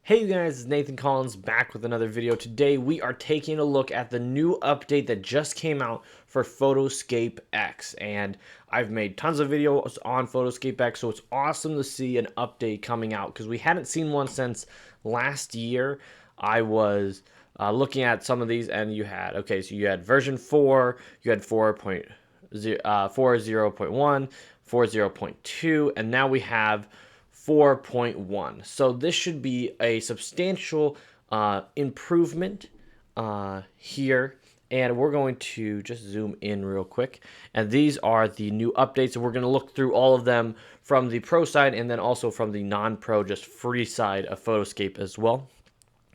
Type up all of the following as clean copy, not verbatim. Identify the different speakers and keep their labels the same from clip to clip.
Speaker 1: Hey you guys, it's Nathan Collins back with another video. Today we are taking a look at the new update that just came out for PhotoScape X, and I've made tons of videos on PhotoScape X, so it's awesome to see an update coming out because we hadn't seen one since last year. I was looking at some of these, and you had version 4, you had 4.0.1, 4.0.2, and now we have 4.1. So this should be a substantial improvement here. And we're going to just zoom in real quick. And these are the new updates. And we're going to look through all of them from the pro side and then also from the non-pro, just free side of Photoscape as well.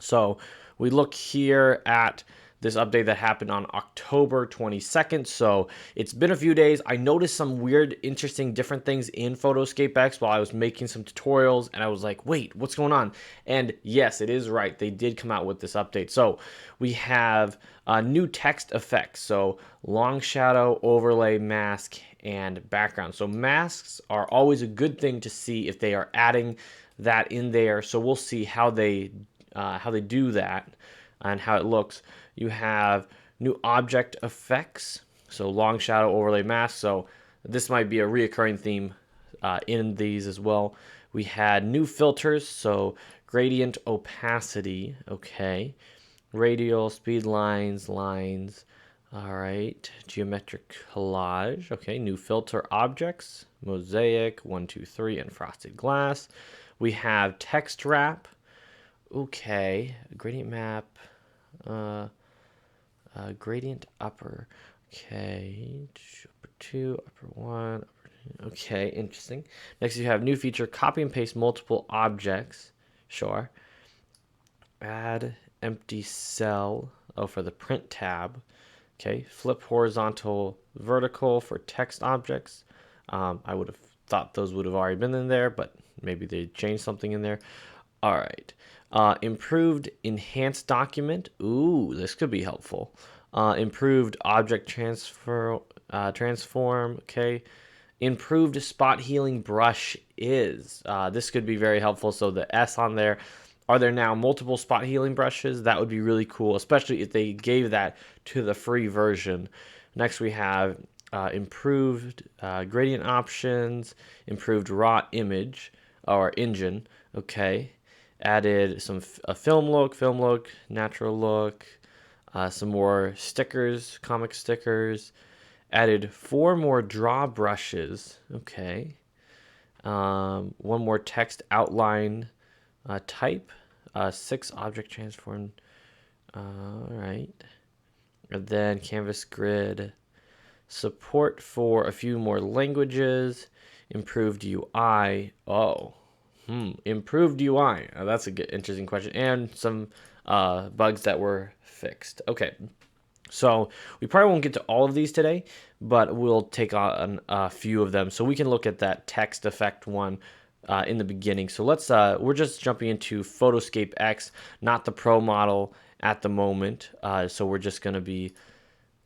Speaker 1: So we look here at this update that happened on October 22nd. So it's been a few days. I noticed some weird, interesting, different things in PhotoScape X while I was making some tutorials, and I was like, wait, what's going on? And yes, it is right. They did come out with this update. So we have new text effects. So long shadow, overlay, mask, and background. So masks are always a good thing to see if they are adding that in there. So we'll see how they do that and how it looks. You have new object effects, so long shadow, overlay, mask. So this might be a reoccurring theme in these as well. We had new filters, so gradient opacity, okay, radial, speed lines, lines. All right, geometric collage, okay, new filter objects, mosaic, 1, 2, 3, and frosted glass. We have text wrap. Okay, gradient map, gradient upper. Okay, upper 2, upper 1. Okay, interesting. Next, you have new feature: copy and paste multiple objects. Sure. Add empty cell. Oh, for the print tab. Okay, flip horizontal, vertical for text objects. I would have thought those would have already been in there, but maybe they changed something in there. All right. Improved enhanced document. Ooh, this could be helpful. Improved object transform. Okay. Improved spot healing brush is. This could be very helpful. So the S on there. Are there now multiple spot healing brushes? That would be really cool, especially if they gave that to the free version. Next, we have improved gradient options, improved raw image or engine. Okay. Added some film look, natural look, some more stickers, comic stickers. Added 4 more draw brushes. Okay. One more text outline type. 6 object transform. All right. And then canvas grid. Support for a few more languages. Improved UI. Oh. Improved UI. That's a good, interesting question. And some bugs that were fixed. Okay. So we probably won't get to all of these today, but we'll take on a few of them. So we can look at that text effect one in the beginning. So we're just jumping into PhotoScape X, not the Pro model at the moment. So we're just going to be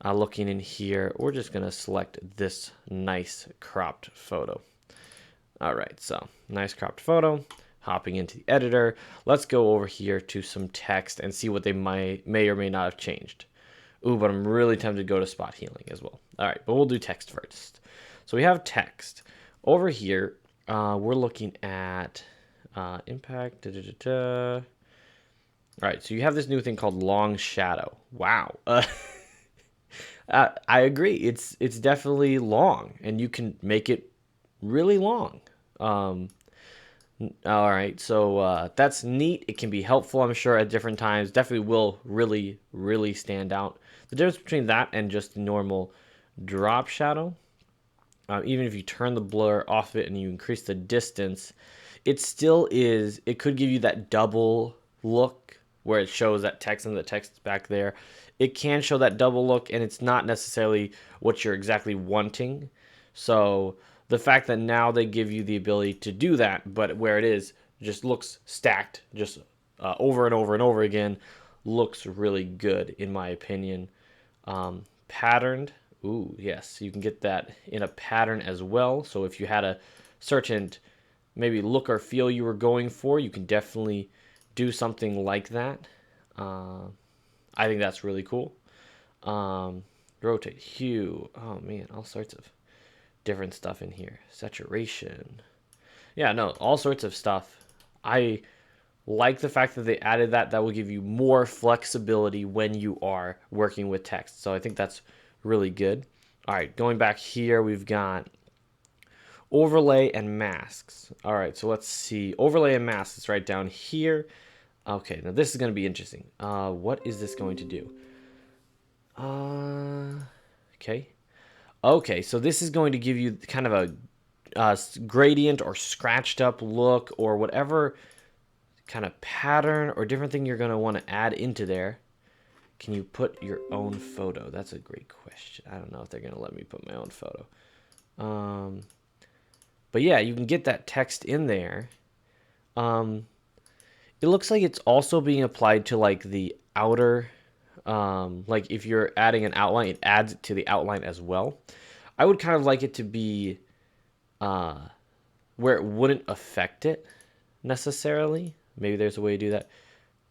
Speaker 1: looking in here. We're just going to select this nice cropped photo. All right, so nice cropped photo. Hopping into the editor, let's go over here to some text and see what they may or may not have changed. Ooh, but I'm really tempted to go to spot healing as well. All right, but we'll do text first. So we have text. Over here, we're looking at impact. All right, so you have this new thing called long shadow. Wow. I agree. It's definitely long, and you can make it really long. All right, so that's neat. It can be helpful, I'm sure, at different times. Definitely will really stand out. The difference between that and just normal drop shadow, even if you turn the blur off of it and you increase the distance, it could give you that double look where it shows that text and the text back there. It can show that double look, and it's not necessarily what you're exactly wanting. So the fact that now they give you the ability to do that, but where it is just looks stacked, just over and over and over again, looks really good in my opinion. Patterned, ooh, yes, you can get that in a pattern as well. So if you had a certain maybe look or feel you were going for, you can definitely do something like that. I think that's really cool. Rotate, hue. Oh man, all sorts of different stuff in here. Saturation. Yeah, no, all sorts of stuff. I like the fact that they added that. That will give you more flexibility when you are working with text. So I think that's really good. All right, going back here, we've got overlay and masks. All right, so let's see. Overlay and masks is right down here. Okay, now this is going to be interesting. What is this going to do? Okay. Okay, so this is going to give you kind of a gradient or scratched up look or whatever kind of pattern or different thing you're going to want to add into there. Can you put your own photo? That's a great question. I don't know if they're going to let me put my own photo. But yeah, you can get that text in there. It looks like it's also being applied to like the outer, like if you're adding an outline, it adds it to the outline as well. I would kind of like it to be where it wouldn't affect it necessarily. Maybe there's a way to do that.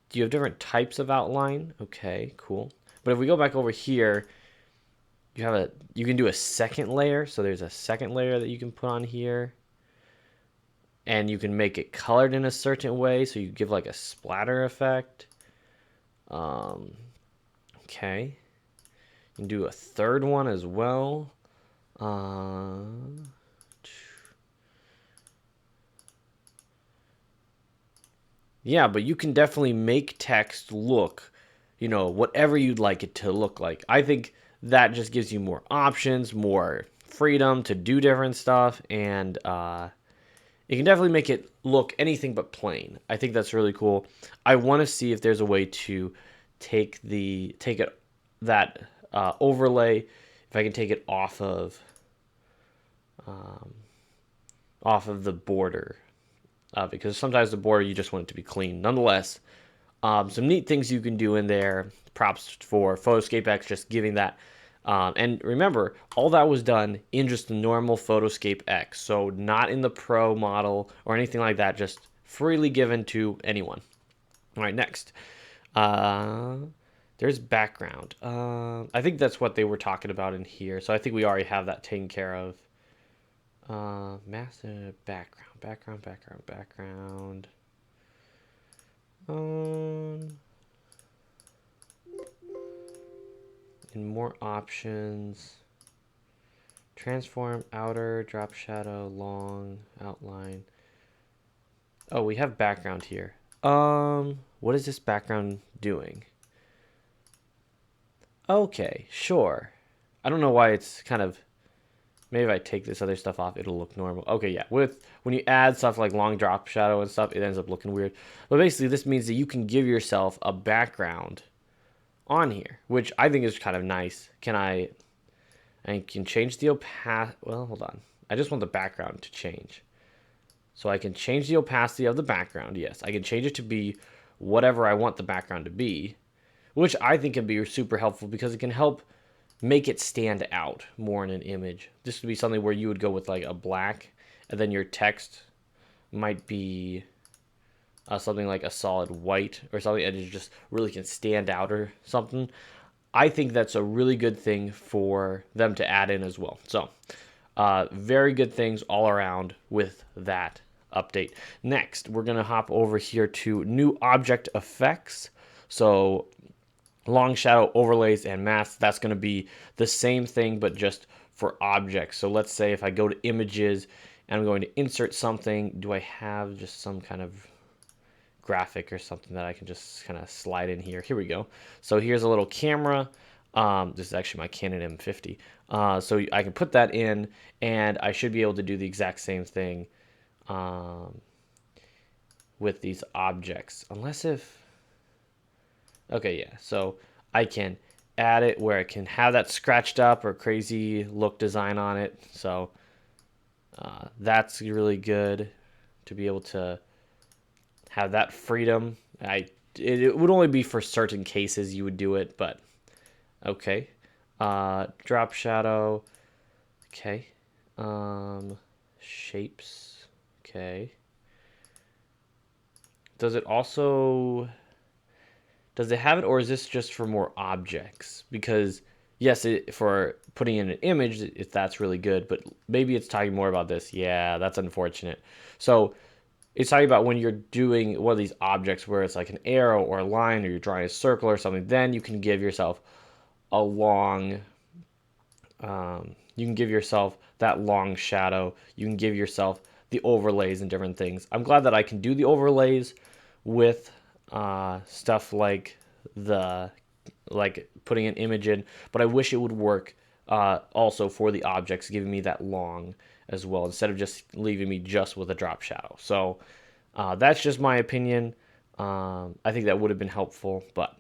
Speaker 1: Do you have different types of outline? Okay, cool. But if we go back over here, you can do a second layer. So there's a second layer that you can put on here. And you can make it colored in a certain way, so you give like a splatter effect. Okay. You can do a third one as well. Yeah, but you can definitely make text look, whatever you'd like it to look like. I think that just gives you more options, more freedom to do different stuff, and you can definitely make it look anything but plain. I think that's really cool. I want to see if there's a way to take that overlay, if I can take it off of the border, because sometimes the border you just want it to be clean. Nonetheless, some neat things you can do in there. Props for PhotoScape X, just giving that. And remember, all that was done in just the normal PhotoScape X, so not in the Pro model or anything like that, just freely given to anyone. All right, next. There's background. I think that's what they were talking about in here, so I think we already have that taken care of. Massive background. And more options. Transform, outer, drop shadow, long, outline. Oh, we have background here. What is this background doing? Okay, sure. I don't know why it's kind of, maybe if I take this other stuff off, it'll look normal. Okay, yeah, when you add stuff like long drop shadow and stuff, it ends up looking weird. But basically, this means that you can give yourself a background on here, which I think is kind of nice. I can change the opacity. Well, hold on. I just want the background to change. So I can change the opacity of the background. Yes, I can change it to be whatever I want the background to be, which I think can be super helpful because it can help make it stand out more in an image. This would be something where you would go with like a black, and then your text might be something like a solid white or something, and it just really can stand out or something. I think that's a really good thing for them to add in as well. So, very good things all around with that update. Next, we're going to hop over here to new object effects. So, long shadow overlays and masks, that's going to be the same thing, but just for objects. So, let's say if I go to images and I'm going to insert something, do I have just some kind of graphic or something that I can just kind of slide in here? Here we go. So here's a little camera. This is actually my Canon M50. So I can put that in, and I should be able to do the exact same thing with these objects. Okay, yeah. So I can add it where it can have that scratched up or crazy look design on it. So that's really good to be able to have that freedom. It would only be for certain cases you would do it, but okay. Drop shadow. Okay. Shapes. Okay. does it also, does it have it, or is this just for more objects? Because yes, for putting in an image, if that's really good, but maybe it's talking more about this. Yeah, that's unfortunate. So it's talking about when you're doing one of these objects where it's like an arrow or a line, or you're drawing a circle or something, then you can give yourself a long, you can give yourself that long shadow. You can give yourself the overlays and different things. I'm glad that I can do the overlays with stuff the like putting an image in, but I wish it would work also for the objects, giving me that long as well, instead of just leaving me just with a drop shadow. So that's just my opinion. I think that would have been helpful, but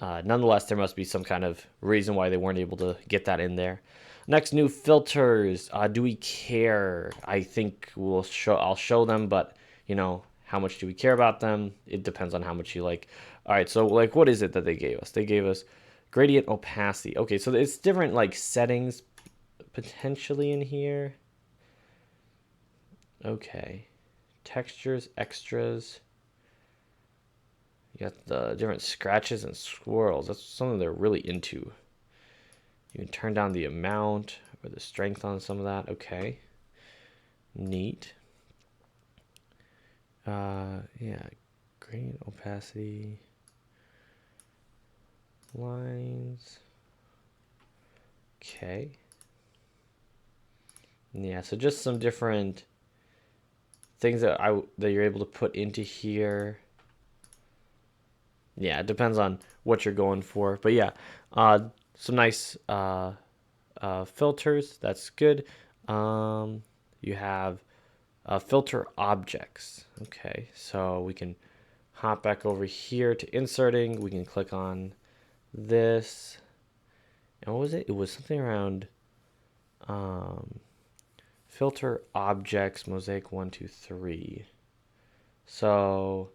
Speaker 1: nonetheless, there must be some kind of reason why they weren't able to get that in there. Next, new filters. Do we care? I think I'll show them, but how much do we care about them? It depends on how much you like. All right, so like, what is it that they gave us? They gave us gradient opacity. Okay, so it's different like settings potentially in here. Okay, textures, extras. You got the different scratches and swirls. That's something they're really into. You can turn down the amount or the strength on some of that. Okay. Neat. Yeah. Gradient opacity. Lines. Okay. Yeah, so just some different things that you're able to put into here. Yeah, it depends on what you're going for. But yeah, some nice filters. That's good. You have filter objects. Okay, so we can hop back over here to inserting. We can click on this. And what was it? It was something around filter objects, mosaic 1, 2, 3. So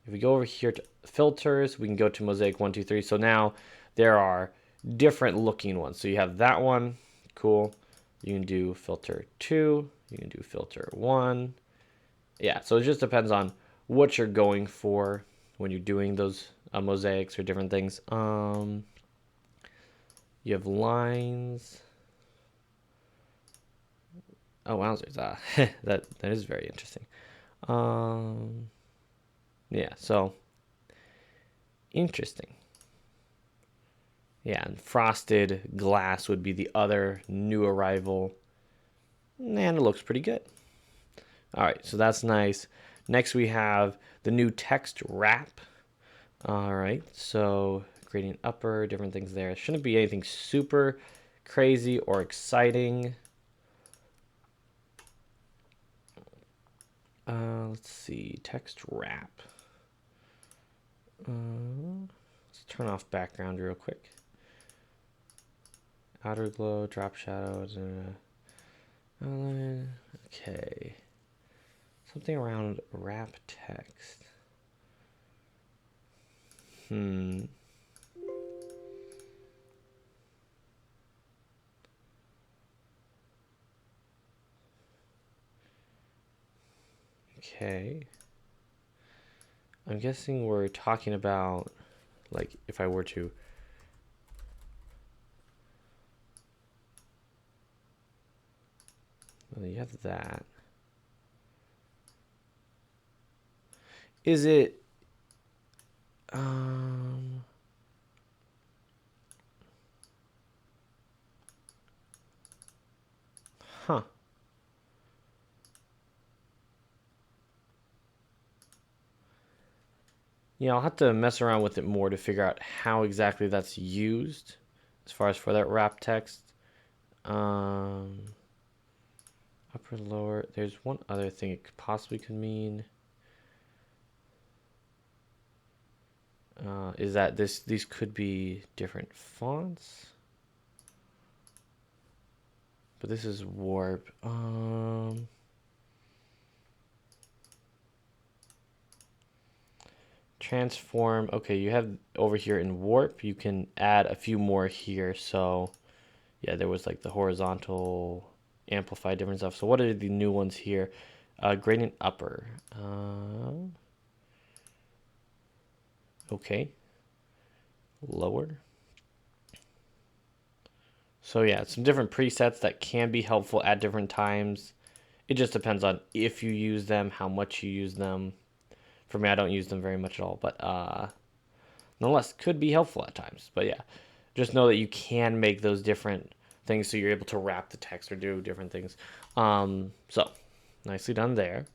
Speaker 1: if we go over here to filters, we can go to mosaic 1, 2, 3. So now there are different looking ones. So you have that one, cool. You can do filter 2, you can do filter 1. Yeah, so it just depends on what you're going for when you're doing those mosaics or different things. You have lines. Oh, wowzers. That is very interesting. Yeah, so interesting. Yeah, and frosted glass would be the other new arrival. And it looks pretty good. All right, so that's nice. Next we have the new text wrap. All right, so gradient upper, different things there. Shouldn't be anything super crazy or exciting. Let's see, text wrap. Let's turn off background real quick. Outer glow, drop shadows, outline. Okay. Something around wrap text. Okay. I'm guessing we're talking about, like, if I were to well, you have that. Is it huh. Yeah, I'll have to mess around with it more to figure out how exactly that's used as far as for that wrap text. Upper, lower. There's one other thing it possibly could mean. Is that these could be different fonts, but this is warp. Transform. Okay, you have over here in warp. You can add a few more here. So yeah, there was like the horizontal, amplify, different stuff. So what are the new ones here? Gradient upper. Okay. Lower. So yeah, some different presets that can be helpful at different times. It just depends on if you use them, how much you use them. For me, I don't use them very much at all, but nonetheless, could be helpful at times. But yeah, just know that you can make those different things so you're able to wrap the text or do different things. So nicely done there.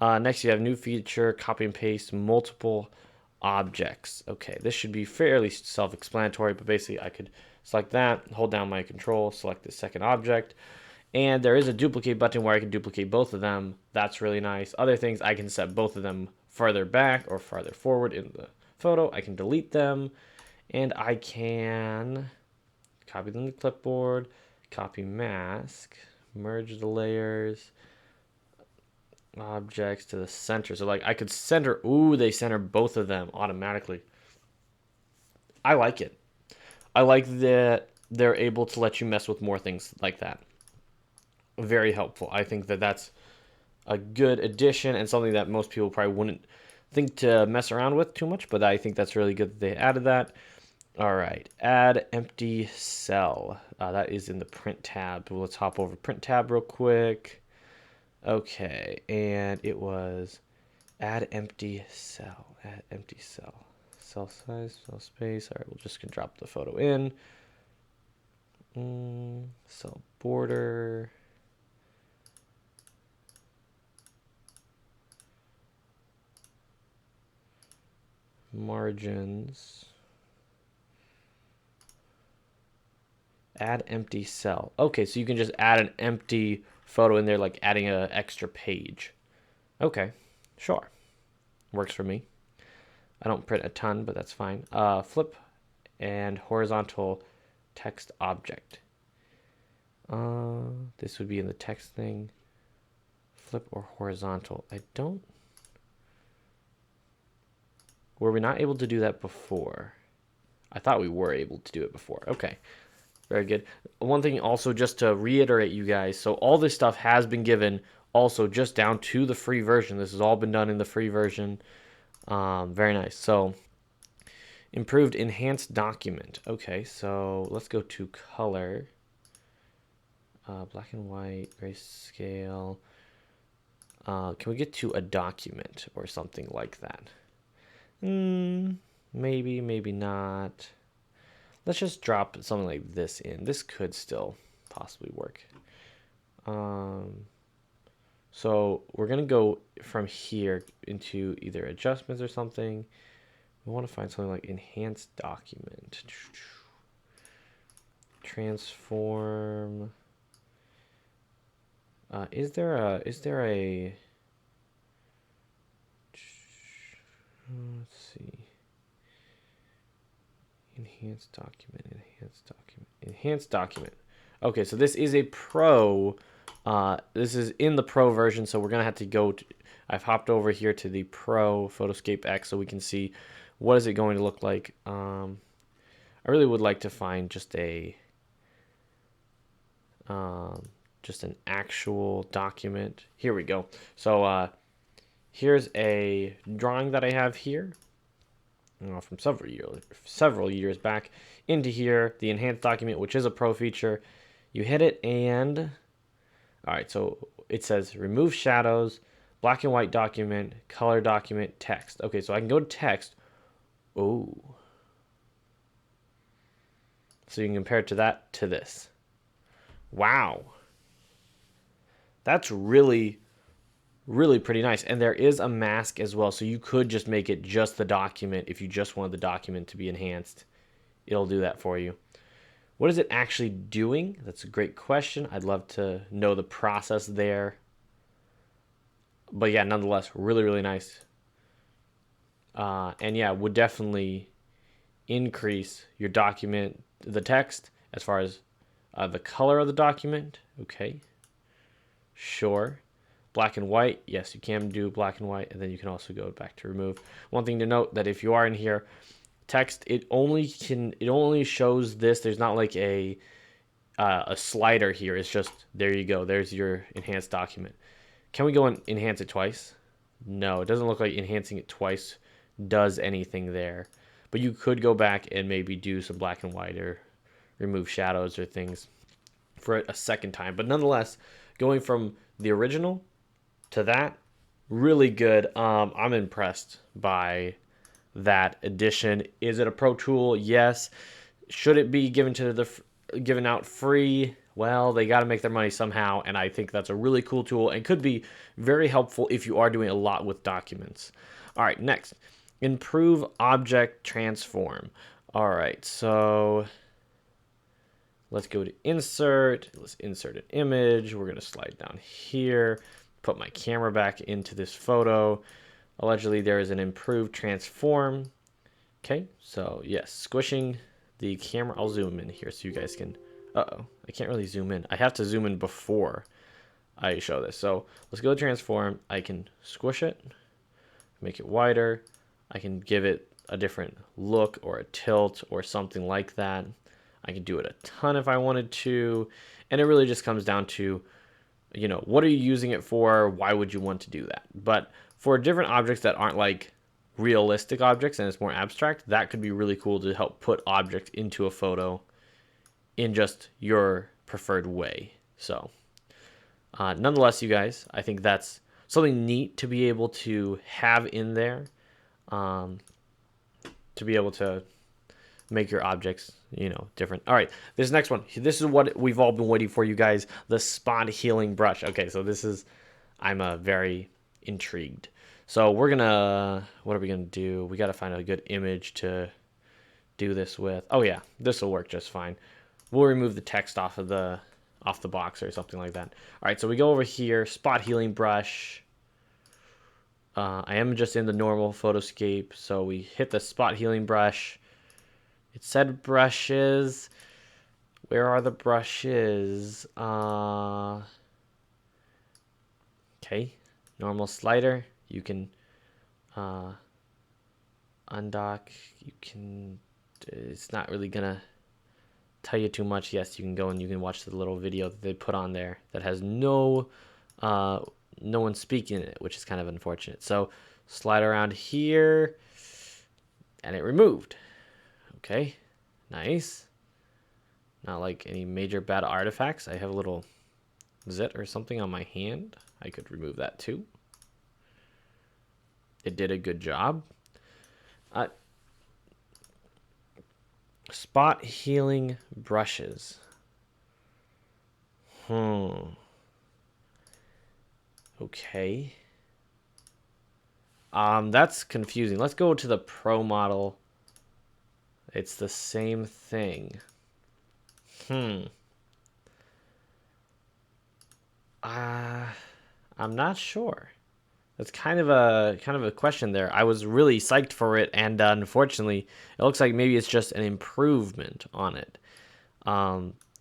Speaker 1: Next, you have new feature, copy and paste multiple objects. Okay, this should be fairly self-explanatory, but basically I could select that, hold down my control, select the second object, and there is a duplicate button where I can duplicate both of them. That's really nice. Other things, I can set both of them farther back or farther forward in the photo. I can delete them, and I can copy them to clipboard, copy mask, merge the layers, objects to the center. So like I could center, ooh, they center both of them automatically. I like it. I like that they're able to let you mess with more things like that. Very helpful. I think that that's a good addition and something that most people probably wouldn't think to mess around with too much, but I think that's really good that they added that. All right, add empty cell. That is in the print tab. Let's hop over print tab real quick. Okay, and it was add empty cell. Add empty cell. Cell size, cell space. All right, we're just gonna drop the photo in. Cell border. Margins. Add empty cell. Okay, so you can just add an empty photo in there, like adding an extra page. Okay, sure. Works for me. I don't print a ton, but that's fine. Flip and horizontal text object. This would be in the text thing. Flip or horizontal. I don't... Were we not able to do that before? I thought we were able to do it before. Okay. Very good. One thing also, just to reiterate, you guys, so all this stuff has been given also just down to the free version. This has all been done in the free version. Very nice. So improved enhanced document. Okay, so let's go to color. Black and white, grayscale. Can we get to a document or something like that? Maybe, maybe not. Let's just drop something like this in. This could still possibly work. So we're going to go from here into either adjustments or something. We want to find something like enhanced document. Transform. Is there a let's see. Enhanced document, enhanced document, enhanced document. Okay, so this is a pro. This is in the pro version, so we're gonna have to go to, I've hopped over here to the pro PhotoScape X so we can see what is it going to look like. I really would like to find just a just an actual document. Here we go. So here's a drawing that I have here. From several years back into here, the enhanced document, which is a pro feature. You hit it and all right, so it says remove shadows, black and white document, color document, text. Okay, so I can go to text. Oh, so you can compare it to that to this. Wow, that's really pretty nice. And there is a mask as well, so you could just make it just the document. If you just wanted the document to be enhanced, it'll do that for you. What is it actually doing? That's a great question. I'd love to know the process there. But yeah, nonetheless, really nice. And yeah, would definitely increase your document, the text, as far as the color of the document. Okay, sure. Black and white, yes, you can do black and white, and then you can also go back to remove. One thing to note, that if you are in here, text, it only shows this. There's not like a slider here. It's just, there you go. There's your enhanced document. Can we go and enhance it twice? No, it doesn't look like enhancing it twice does anything there. But you could go back and maybe do some black and white or remove shadows or things for a second time. But nonetheless, going from the original to that, really good. I'm impressed by that addition. Is it a pro tool? Yes. Should it be given out free? Well, they got to make their money somehow, and I think that's a really cool tool and could be very helpful if you are doing a lot with documents. All right, next, improve object transform. All right, so let's go to insert. Let's insert an image. We're going to slide down here, put my camera back into this photo. Allegedly, there is an improved transform. Okay, so yes, squishing the camera. I'll zoom in here so you guys can. Uh-oh, I can't really zoom in. I have to zoom in before I show this. So let's go to transform. I can squish it, make it wider. I can give it a different look or a tilt or something like that. I can do it a ton if I wanted to. And it really just comes down to, you know, what are you using it for? Why would you want to do that? But for different objects that aren't like realistic objects and it's more abstract, that could be really cool to help put objects into a photo in just your preferred way. So nonetheless, you guys, I think that's something neat to be able to have in there, to be able to make your objects, you know, different. All right, this next one, this is what we've all been waiting for, you guys, the spot healing brush. Okay, so this is, I'm very intrigued. So we're gonna, what are we gonna do? We gotta find a good image to do this with. Oh yeah, this will work just fine. We'll remove the text off the box or something like that. All right, so we go over here, spot healing brush. I am just in the normal PhotoScape, so we hit the spot healing brush. It said brushes. Where are the brushes? Okay, normal slider. You can undock. You can. It's not really gonna tell you too much. Yes, you can go and you can watch the little video that they put on there that has no one speaking in it, which is kind of unfortunate. So slide around here, and it removed. Okay, nice. Not like any major bad artifacts. I have a little zit or something on my hand. I could remove that too. It did a good job. Spot healing brushes. Okay. That's confusing. Let's go to the Pro model. It's the same thing. I'm not sure. That's kind of a question there. I was really psyched for it, and unfortunately, it looks like maybe it's just an improvement on it.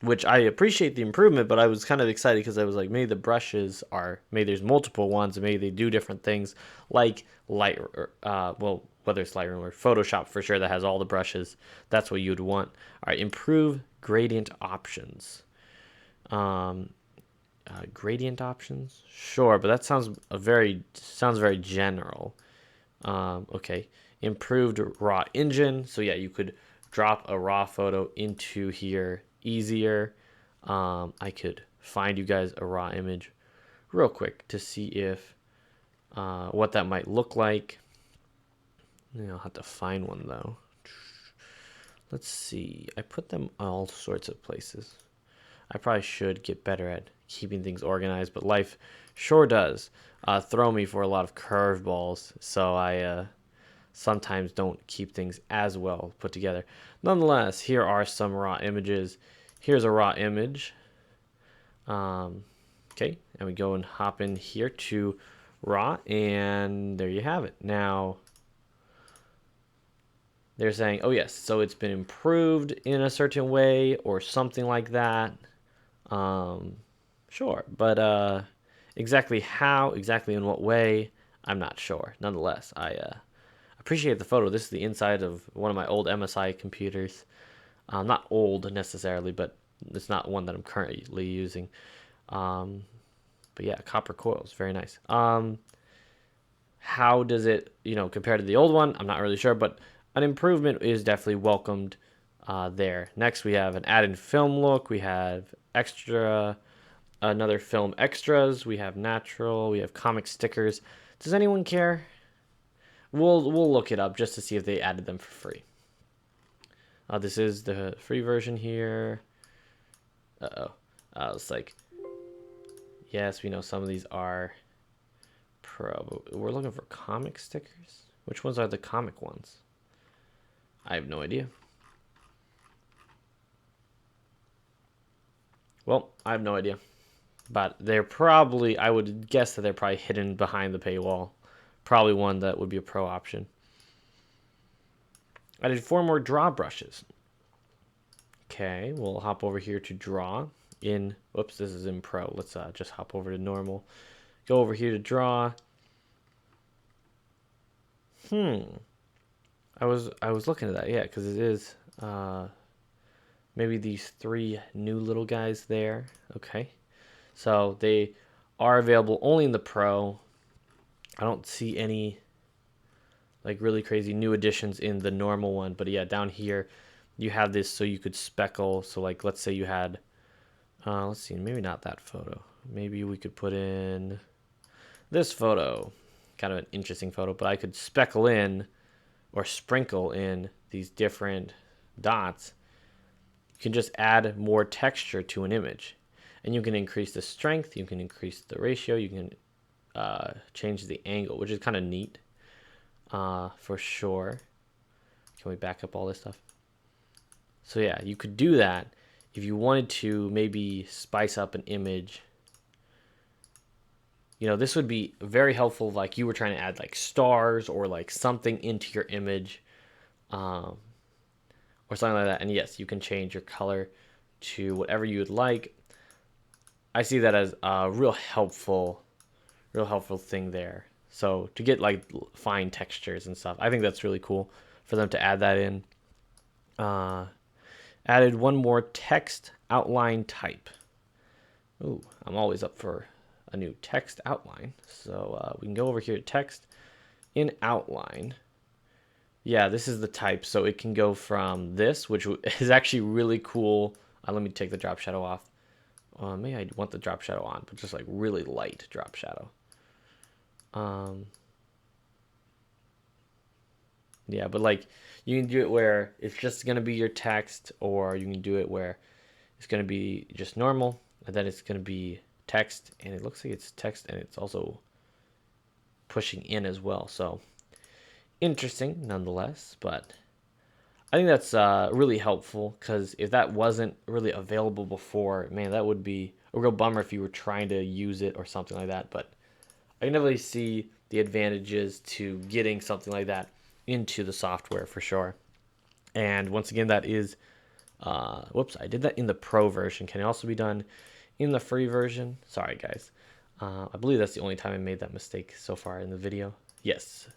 Speaker 1: Which I appreciate the improvement, but I was kind of excited because I was like, maybe the brushes are, maybe there's multiple ones, and maybe they do different things, like well, whether it's Lightroom or Photoshop for sure that has all the brushes. That's what you'd want. All right, improve gradient options. Gradient options, sure, but that sounds very general. Okay, improved raw engine. So yeah, you could drop a raw photo into here easier. I could find you guys a raw image real quick to see if what that might look like. I'll have to find one though. Let's see. I put them all sorts of places. I probably should get better at keeping things organized, but life sure does throw me for a lot of curveballs, so I sometimes don't keep things as well put together. Nonetheless, here are some raw images. Here's a raw image. Okay, and we go and hop in here to raw, and there you have it. Now, they're saying, oh yes, so it's been improved in a certain way or something like that. Sure, but exactly how, exactly in what way, I'm not sure. Nonetheless, I appreciate the photo. This is the inside of one of my old MSI computers. Not old necessarily, but it's not one that I'm currently using. But yeah, copper coils, very nice. How does it, compare to the old one? I'm not really sure, but an improvement is definitely welcomed there. Next, we have an added film look. We have extra, another film extras. We have natural. We have comic stickers. Does anyone care? We'll look it up just to see if they added them for free. This is the free version here. Uh-oh. It's like, yes, we know some of these are pro. We're looking for comic stickers. Which ones are the comic ones? I have no idea. Well, I have no idea. But they're probably, I would guess that they're probably hidden behind the paywall. Probably one that would be a pro option. I did 4 more draw brushes. Okay, we'll hop over here to draw in, whoops, this is in pro. Let's just hop over to normal. Go over here to draw. I was looking at that, yeah, because it is maybe these 3 new little guys there. Okay, so they are available only in the pro. I don't see any like really crazy new additions in the normal one, but yeah, down here you have this so you could speckle. So like, let's say you had, let's see, maybe not that photo. Maybe we could put in this photo, kind of an interesting photo, but I could speckle in or sprinkle in these different dots. You can just add more texture to an image, and you can increase the strength, you can increase the ratio, you can change the angle, which is kind of neat for sure. Can we back up all this stuff? So yeah, you could do that if you wanted to maybe spice up an image. This would be very helpful, like you were trying to add like stars or like something into your image, or something like that. And yes, you can change your color to whatever you would like. I see that as a real helpful thing there. So to get like fine textures and stuff, I think that's really cool for them to add that in. Added 1 more text outline type. Ooh, I'm always up for a new text outline. So we can go over here to text in outline. Yeah, this is the type. So it can go from this, which is actually really cool. Let me take the drop shadow off. Maybe I want the drop shadow on, but just like really light drop shadow. Yeah, but like you can do it where it's just gonna be your text, or you can do it where it's gonna be just normal, and then it's gonna be text, and it looks like it's text, and it's also pushing in as well. So interesting nonetheless, but I think that's really helpful, because if that wasn't really available before, man, that would be a real bummer if you were trying to use it or something like that. But I can definitely see the advantages to getting something like that into the software for sure. And once again, that is, whoops, I did that in the pro version. Can it also be done in the free version? Sorry, guys. I believe that's the only time I made that mistake so far in the video. Yes.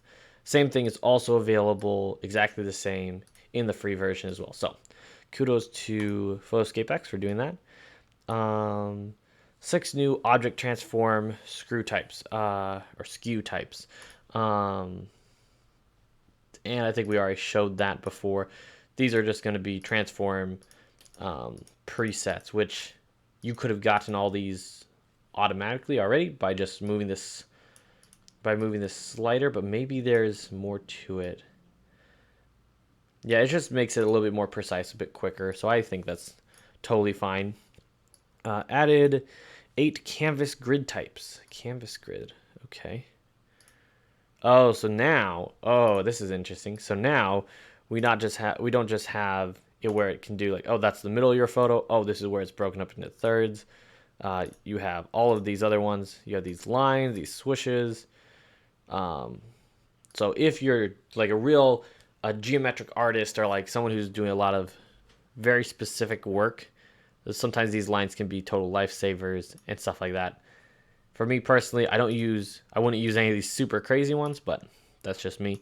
Speaker 1: Same thing is also available, exactly the same, in the free version as well. So kudos to PhotoScape X for doing that. 6 new object transform screw types, or skew types. And I think we already showed that before. These are just going to be transform presets, which you could have gotten all these automatically already by just moving this slider, but maybe there's more to it. Yeah, it just makes it a little bit more precise, a bit quicker, so I think that's totally fine. Added 8 canvas grid types. Canvas grid, okay. Oh, so now, oh, this is interesting. So now we don't just have it where it can do like, oh, that's the middle of your photo. Oh, this is where it's broken up into thirds. You have all of these other ones. You have these lines, these swooshes. So if you're like a geometric artist, or like someone who's doing a lot of very specific work, sometimes these lines can be total lifesavers and stuff like that. For me personally, I wouldn't use any of these super crazy ones, but that's just me.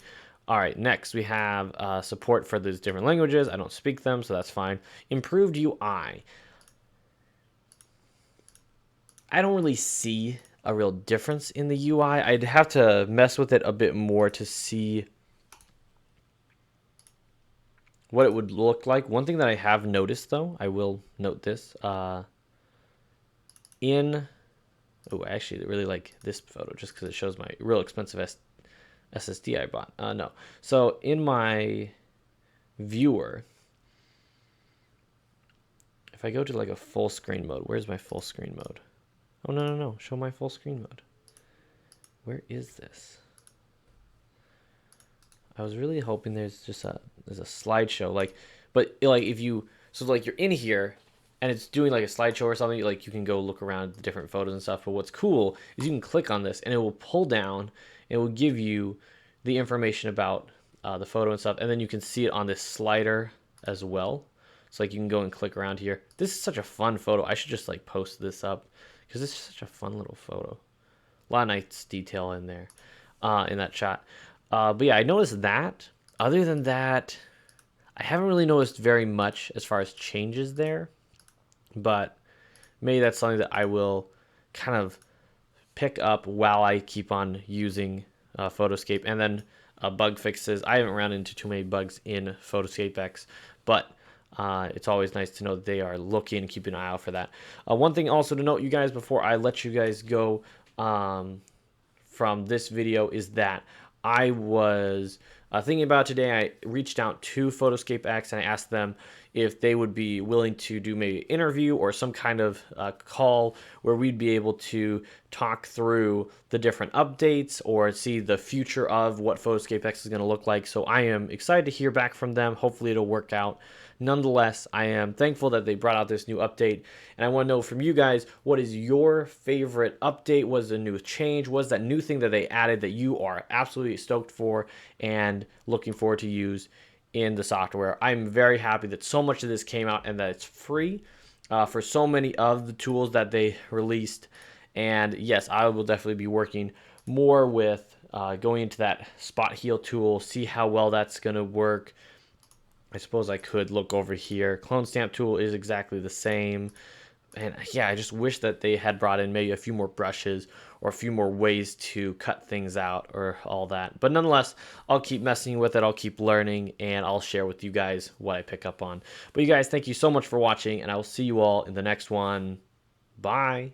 Speaker 1: All right, next we have support for those different languages. I don't speak them, so that's fine. Improved UI. I don't really see a real difference in the UI. I'd have to mess with it a bit more to see what it would look like. One thing that I have noticed, though, I will note this, oh, I actually really like this photo just because it shows my real expensive SSD I bought. No. So in my viewer, if I go to like a full screen mode, where's my full screen mode? Oh, no, no, no. Show my full screen mode. Where is this? I was really hoping there's a slideshow, but like if you, so like you're in here and it's doing like a slideshow or something, like you can go look around the different photos and stuff. But what's cool is you can click on this and it will pull down and it will give you the information about the photo and stuff, and then you can see it on this slider as well. So like you can go and click around here. This is such a fun photo. I should just like post this up because this is such a fun little photo. A lot of nice detail in there, in that shot. But yeah, I noticed that. Other than that, I haven't really noticed very much as far as changes there. But maybe that's something that I will kind of pick up while I keep on using PhotoScape. And then bug fixes. I haven't run into too many bugs in PhotoScape X, but it's always nice to know that they are looking and keeping an eye out for that. One thing also to note, you guys, before I let you guys go from this video, is that I was thinking about today. I reached out to PhotoScape X and I asked them if they would be willing to do maybe an interview or some kind of call where we'd be able to talk through the different updates or see the future of what PhotoScape X is going to look like. So I am excited to hear back from them. Hopefully it'll work out. Nonetheless, I am thankful that they brought out this new update, and I want to know from you guys, what is your favorite update? What is the new change? What is that new thing that they added that you are absolutely stoked for and looking forward to use in the software? I'm very happy that so much of this came out and that it's free for so many of the tools that they released. And yes, I will definitely be working more with going into that spot heal tool, see how well that's going to work. I suppose I could look over here. Clone stamp tool is exactly the same. And yeah, I just wish that they had brought in maybe a few more brushes or a few more ways to cut things out or all that. But nonetheless, I'll keep messing with it. I'll keep learning and I'll share with you guys what I pick up on. But you guys, thank you so much for watching, and I will see you all in the next one. Bye.